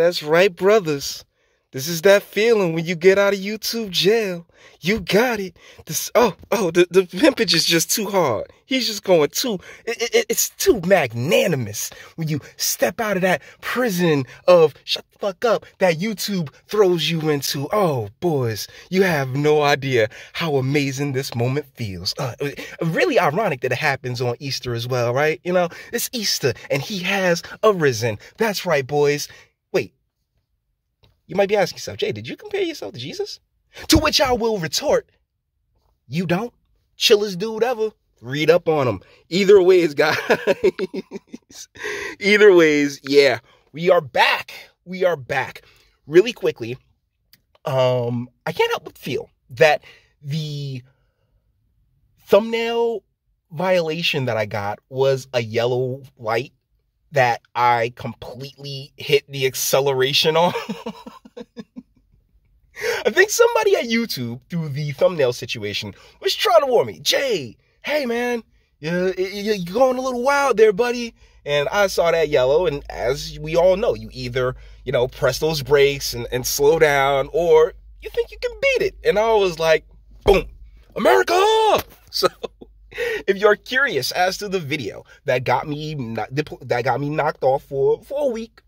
that's right, brothers. This is that feeling when you get out of YouTube jail. You got it. The pimpage is just too hard. He's just going it's too magnanimous when you step out of that prison of shut the fuck up that YouTube throws you into. Oh, boys, you have no idea how amazing this moment feels. Really ironic that it happens on Easter as well, right? You know, it's Easter and he has arisen. That's right, boys. Wait. You might be asking yourself, Jay, did you compare yourself to Jesus? To which I will retort, you don't. Chillest dude ever. Read up on him. Either ways, guys. Either ways, yeah. We are back. We are back. Really quickly, I can't help but feel that the thumbnail violation that I got was a yellow light that I completely hit the acceleration on. I think somebody at YouTube, through the thumbnail situation, was trying to warn me, Jay, hey man, you're going a little wild there, buddy. And I saw that yellow, and as we all know, you either, press those brakes and slow down, or you think you can beat it. And I was like, boom, America! So if you're curious as to the video that got me knocked off for a week,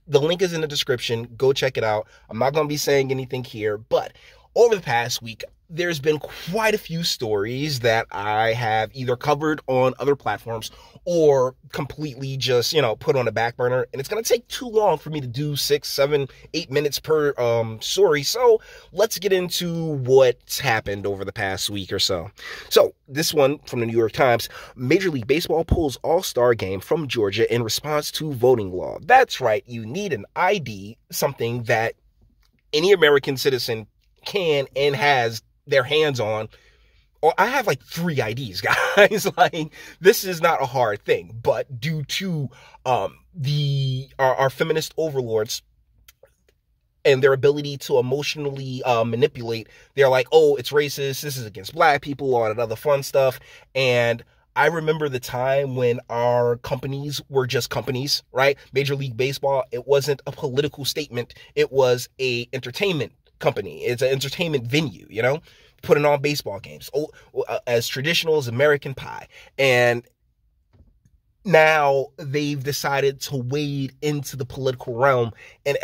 the link is in the description. Go check it out. I'm not going to be saying anything here, but over the past week, there's been quite a few stories that I have either covered on other platforms or completely just, put on the back burner. And it's going to take too long for me to do 6, 7, 8 minutes per story. So let's get into what's happened over the past week or so. So this one from the New York Times: Major League Baseball pulls All-Star game from Georgia in response to voting law. That's right. You need an ID, something that any American citizen can and has their hands on. Or I have like 3 IDs, guys. Like, this is not a hard thing, but due to our feminist overlords and their ability to emotionally manipulate, they're like, oh, it's racist, this is against black people, all that other fun stuff. And I remember the time when our companies were just companies, right? Major League Baseball, it wasn't a political statement, it was a entertainment company. It's an entertainment venue, putting on baseball games, as traditional as American Pie. And now they've decided to wade into the political realm, and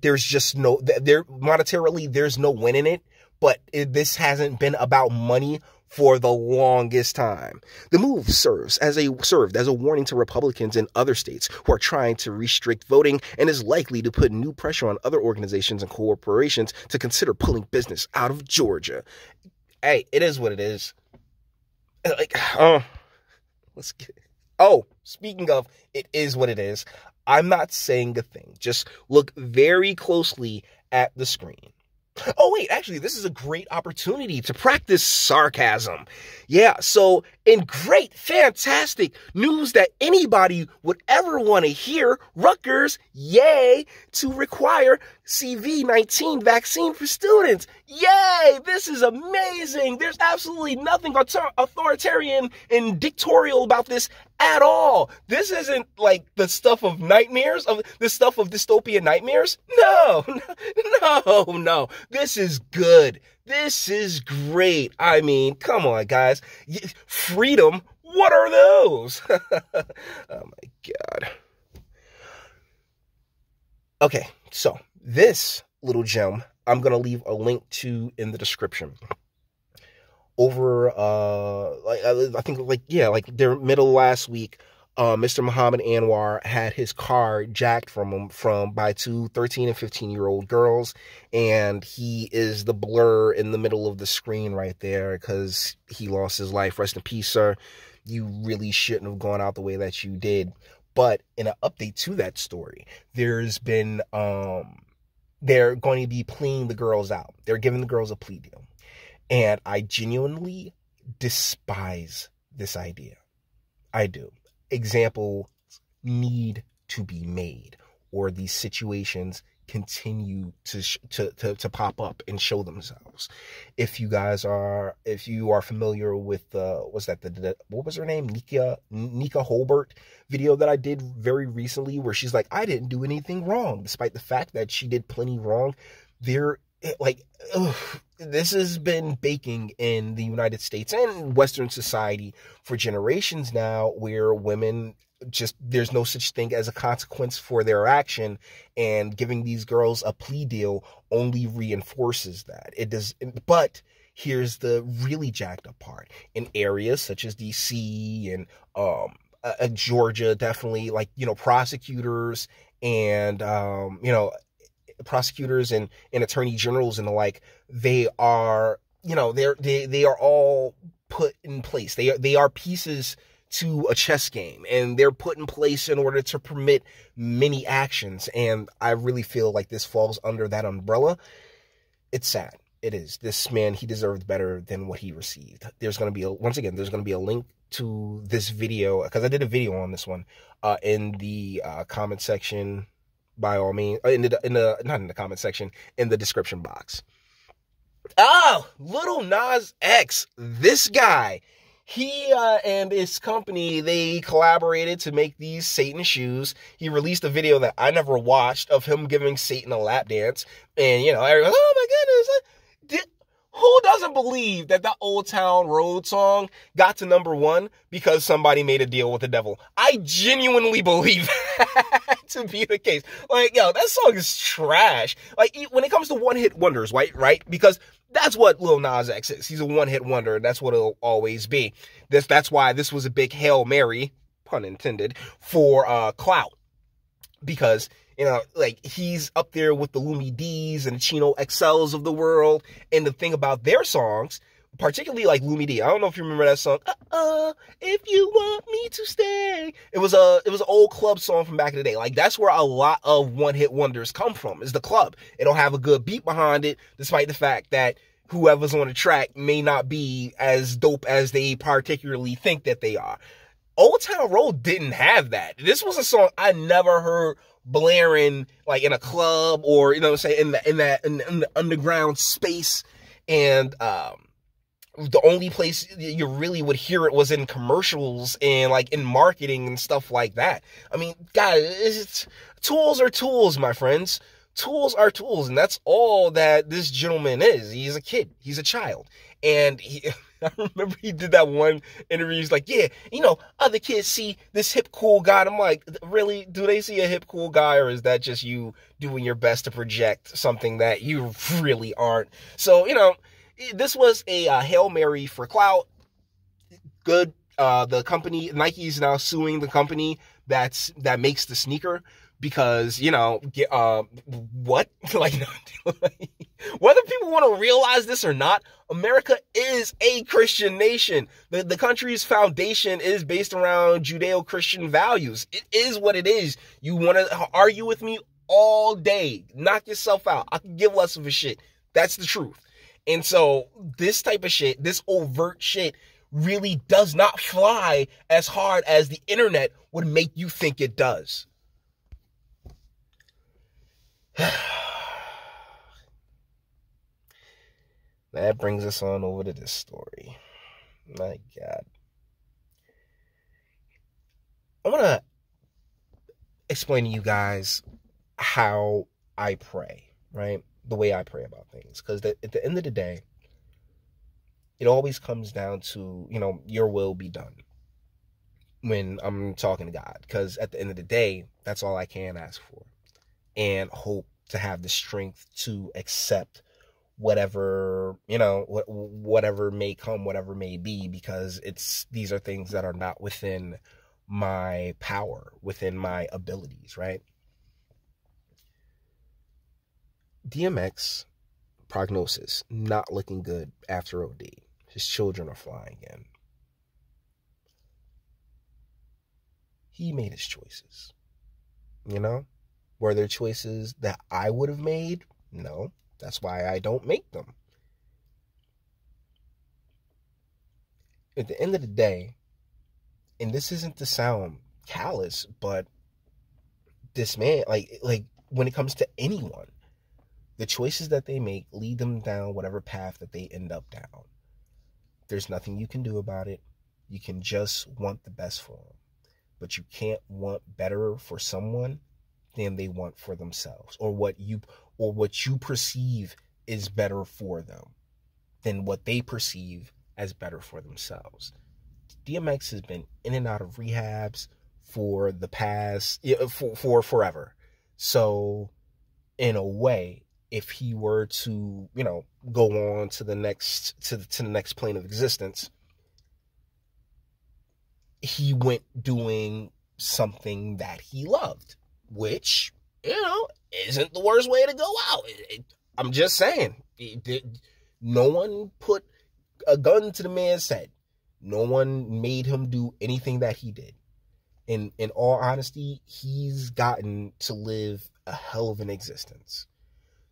there's just monetarily, there's no win in it, but this hasn't been about money for the longest time. The move served as a warning to Republicans in other states who are trying to restrict voting, and is likely to put new pressure on other organizations and corporations to consider pulling business out of Georgia. Hey, it is what it is. Speaking of, it is what it is. I'm not saying a thing. Just look very closely at the screen. Oh, wait, actually, this is a great opportunity to practice sarcasm. Yeah, so in great, fantastic news that anybody would ever want to hear, Rutgers, yay, to require CV-19 vaccine for students. Yay, this is amazing. There's absolutely nothing authoritarian and dictatorial about this at all. This isn't like the stuff of nightmares, of the stuff of dystopian nightmares. No. This is good. This is great. I mean, come on, guys. Freedom, what are those? Oh my God. Okay, so this little gem, I'm going to leave a link to in the description. Over, I think, their middle last week, Mr. Muhammad Anwar had his car jacked from him by 2 13 and 15-year-old girls, and he is the blur in the middle of the screen right there because he lost his life. Rest in peace, sir. You really shouldn't have gone out the way that you did. But in an update to that story, there's been, they're going to be pleading the girls out. They're giving the girls a plea deal. And I genuinely despise this idea. I do. Examples need to be made, or these situations continue to pop up and show themselves. If you are familiar with what was her name, Nika Holbert video that I did very recently, where she's like, I didn't do anything wrong, despite the fact that she did plenty wrong. This has been baking in the United States and Western society for generations now, where women there's no such thing as a consequence for their action, and giving these girls a plea deal only reinforces that. It does, but here's the really jacked up part. In areas such as DC and Georgia, definitely, like, prosecutors and prosecutors and attorney generals and the like, they are they are all put in place. They are pieces to a chess game, and they're put in place in order to permit many actions. And I really feel like this falls under that umbrella. It's sad. It is. This man, he deserved better than what he received. There's going to be there's going to be a link to this video, because I did a video on this one, in the comment section, by all means, not in the comment section, in the description box. Oh, lil Nas X, this guy, he and his company, they collaborated to make these Satan shoes. He released a video that I never watched of him giving Satan a lap dance. And, everyone's, oh my goodness, who doesn't believe that Old Town Road song got to #1 because somebody made a deal with the devil? I genuinely believe that to be the case. Like, that song is trash. Like, when it comes to one-hit wonders, right? Because that's what lil Nas X is. He's a one-hit wonder, and that's what it'll always be. That's why this was a big Hail Mary, pun intended, for clout. Because, he's up there with the Lumi D's and the Chino XLs of the world. And the thing about their songs, particularly like Lumi D, I don't know if you remember that song, if you want me to stay. It was an old club song from back in the day. Like, that's where a lot of one-hit wonders come from, is the club. It'll have a good beat behind it, despite the fact that whoever's on the track may not be as dope as they particularly think that they are. Old Town Road didn't have that. This was a song I never heard blaring, like, in a club, or, in the underground space. And the only place you really would hear it was in commercials and, like, in marketing and stuff like that. I mean, guys, tools are tools, my friends. Tools are tools, and that's all that this gentleman is. He's a kid. He's a child. And I remember he did that one interview. He's like, yeah, other kids see this hip, cool guy. And I'm like, really? Do they see a hip, cool guy? Or is that just you doing your best to project something that you really aren't? So, this was a Hail Mary for clout. Good. The company, Nike's now suing the company that makes the sneaker. Because, what? Like, whether people want to realize this or not, America is a Christian nation. The country's foundation is based around Judeo-Christian values. It is what it is. You want to argue with me all day, knock yourself out. I can give less of a shit. That's the truth. And so this type of shit, this overt shit, really does not fly as hard as the internet would make you think it does. That brings us on over to this story. My God. I want to explain to you guys how I pray, right? The way I pray about things. Because at the end of the day, it always comes down to, your will be done when I'm talking to God. Because at the end of the day, that's all I can ask for. And hope to have the strength to accept whatever, whatever may come, whatever may be, because these are things that are not within my power, within my abilities, right? DMX prognosis, not looking good after OD. His children are flying in. He made his choices, Were there choices that I would have made? No. That's why I don't make them. At the end of the day, and this isn't to sound callous, but this man, like when it comes to anyone. The choices that they make lead them down whatever path that they end up down. There's nothing you can do about it. You can just want the best for them. But you can't want better for someone than they want for themselves, or what you perceive is better for them than what they perceive as better for themselves. DMX has been in and out of rehabs for the past, for forever. So in a way, if he were to, go on to the next, to the next plane of existence, he went doing something that he loved, which, isn't the worst way to go out. I'm just saying, no one put a gun to the man's head. No one made him do anything that he did. In all honesty, he's gotten to live a hell of an existence.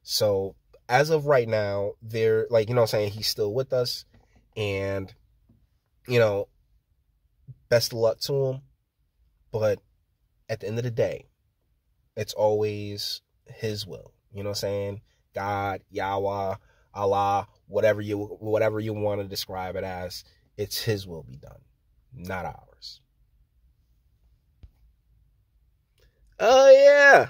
So as of right now, they're like, he's still with us, and, best of luck to him. But at the end of the day, it's always his will. God, Yahweh, Allah, whatever you want to describe it as, it's his will be done, not ours. Oh, yeah.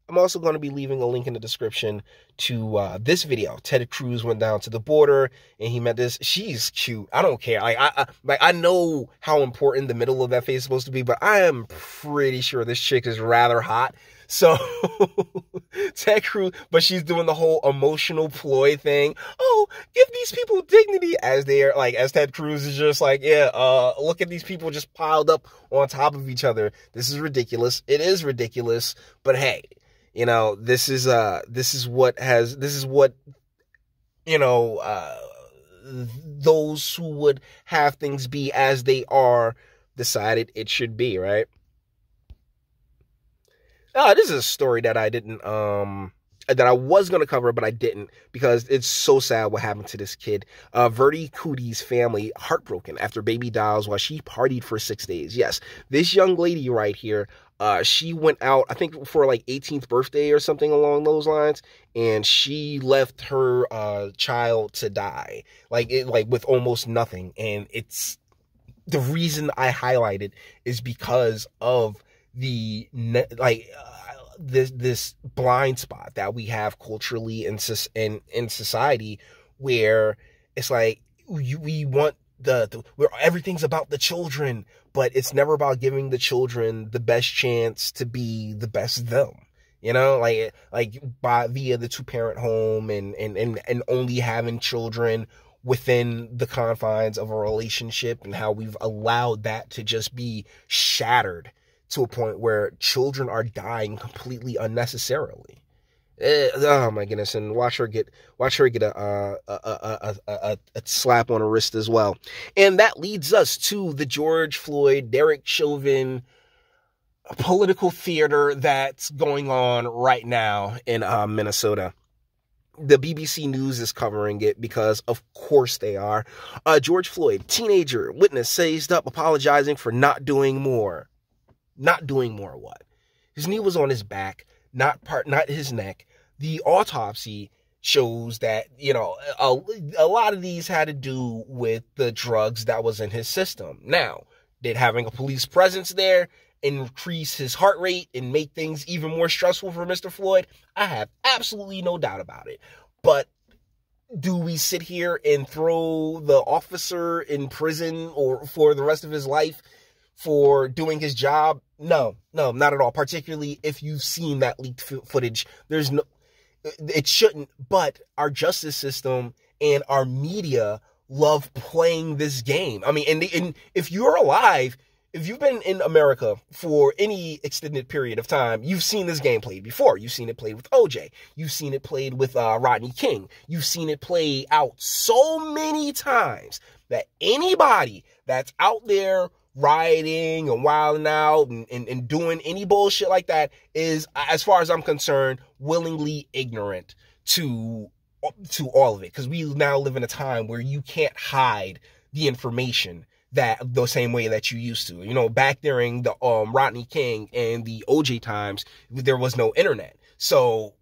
I'm also going to be leaving a link in the description to this video. Ted Cruz went down to the border and he met this. She's cute. I don't care. I know how important the middle of that face is supposed to be, but I am pretty sure this chick is rather hot. So Ted Cruz, but she's doing the whole emotional ploy thing. Oh, give these people dignity, as Ted Cruz is just like, look at these people just piled up on top of each other. This is ridiculous. It is ridiculous, but hey, this is what those who would have things be as they are decided it should be, right? This is a story that I didn't, that I was going to cover, but I didn't, because it's so sad what happened to this kid. Verdi Cootie's family heartbroken after baby dies while she partied for 6 days. Yes, this young lady right here, she went out, I think for 18th birthday or something along those lines, and she left her child to die, with almost nothing. And it's the reason I highlighted is because of the this blind spot that we have culturally in society, where it's we want where everything's about the children, but it's never about giving the children the best chance to be the best them. Via the 2-parent home and only having children within the confines of a relationship, and how we've allowed that to just be shattered to a point where children are dying completely unnecessarily. Oh my goodness! And watch her get a slap on the wrist as well. And that leads us to the George Floyd, Derek Chauvin political theater that's going on right now in Minnesota. The BBC News is covering it because, of course, they are. George Floyd, teenager, witness seized up, apologizing for not doing more. Not doing more what? His knee was on his back, not his neck. The autopsy shows that, a lot of these had to do with the drugs that was in his system. Now, did having a police presence there increase his heart rate and make things even more stressful for Mr. Floyd? I have absolutely no doubt about it. But do we sit here and throw the officer in prison or for the rest of his life for doing his job? No, not at all. Particularly if you've seen that leaked footage. It shouldn't, but our justice system and our media love playing this game. I mean, and if you're alive, if you've been in America for any extended period of time, you've seen this game played before. You've seen it played with OJ. You've seen it played with Rodney King. You've seen it play out so many times that anybody that's out there rioting and wilding out and doing any bullshit like that is, as far as I'm concerned, willingly ignorant to all of it. Because we now live in a time where you can't hide the information that the same way that you used to. Back during the Rodney King and the OJ times, there was no internet. So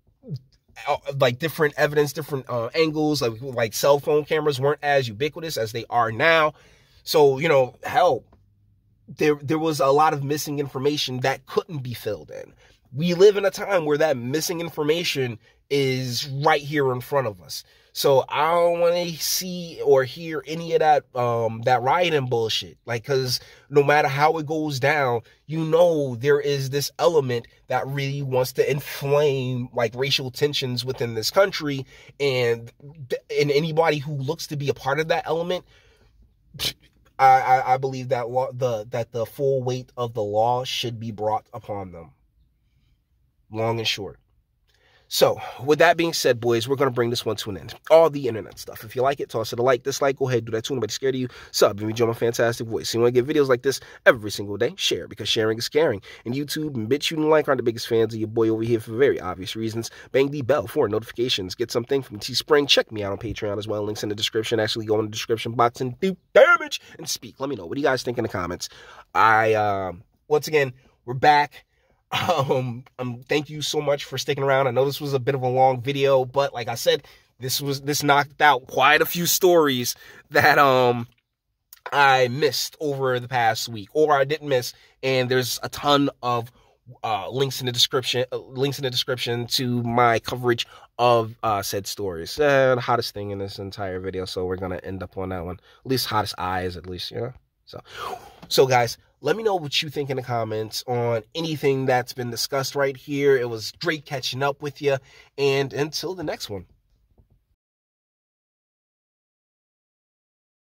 like different evidence, different angles, like cell phone cameras weren't as ubiquitous as they are now. So, you know, hell, there was a lot of missing information that couldn't be filled in. We live in a time where that missing information is right here in front of us. So I don't want to see or hear any of that that rioting bullshit. Like, because no matter how it goes down, you know there is this element that really wants to inflame like racial tensions within this country, and anybody who looks to be a part of that element, I believe that that the full weight of the law should be brought upon them. Long and short. So, with that being said, boys, we're going to bring this one to an end. All the internet stuff. If you like it, toss it a like, dislike, go ahead, do that too. Nobody's scared of you. Sub, and enjoy my fantastic voice. So you want to get videos like this every single day? Share, because sharing is caring. And YouTube and Bitchute and like aren't the biggest fans of your boy over here for very obvious reasons. Bang the bell for notifications. Get something from Teespring. Check me out on Patreon as well. Links in the description. Actually, go in the description box and do damage and speak. Let me know. What do you guys think in the comments? Once again, we're back. Thank you so much for sticking around. I know this was a bit of a long video, but like I said, this knocked out quite a few stories that I missed over the past week, or I didn't miss. And there's a ton of links in the description to my coverage of said stories. The hottest thing in this entire video, so we're gonna end up on that one. At least hottest eyes, at least, you know. So guys, let me know what you think in the comments on anything that's been discussed right here. It was great catching up with you, and until the next one.